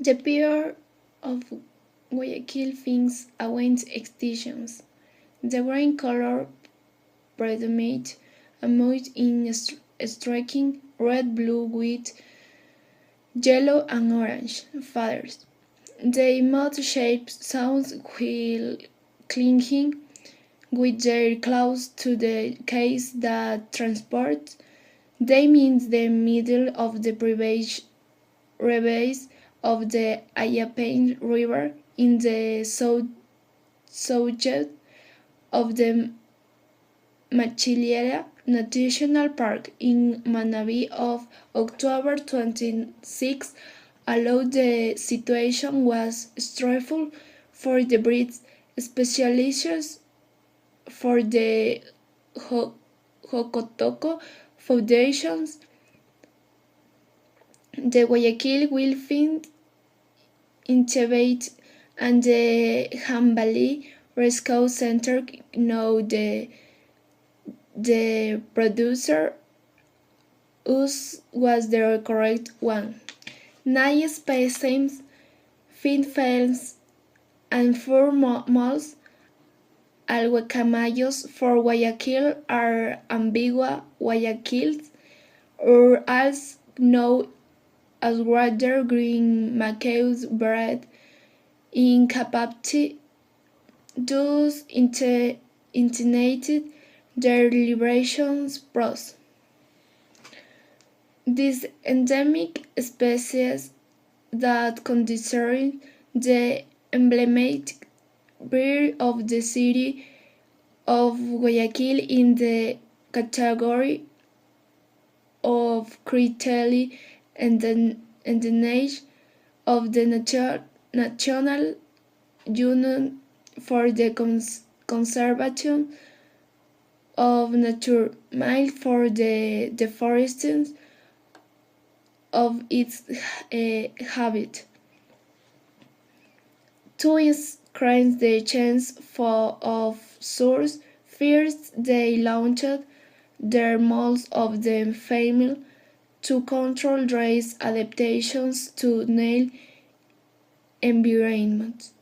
The Pier of Guayaquil thinks against extinctions. The green color predominates, amid in striking red-blue with yellow and orange feathers. They mouth shaped sounds while clinging with their claws to the case that transports them in the middle of the rebase of the Ayapain River in the south of the Machilera National Park in Manabí of October 26, although the situation was stressful for the breed's specialists for the Jocotoco Foundations. The Guayaquil Wilfin Intibate and the Hambali Rescue Center know the producer was the correct one. 9 specimens, females, and 4 males alhuacamayos for Guayaquil are ambigua Guayaquils, or as known as water green macaws bred in captivity, thus intimated their liberation process. This endemic species that concerns the emblematic bird of the city of Guayaquil in the category of critically endangered of the National Union for the Conservation of Nature, made for the deforestation of its habitat. To increase the chance of source, first they launched their moles of the female to control race adaptations to nail environments.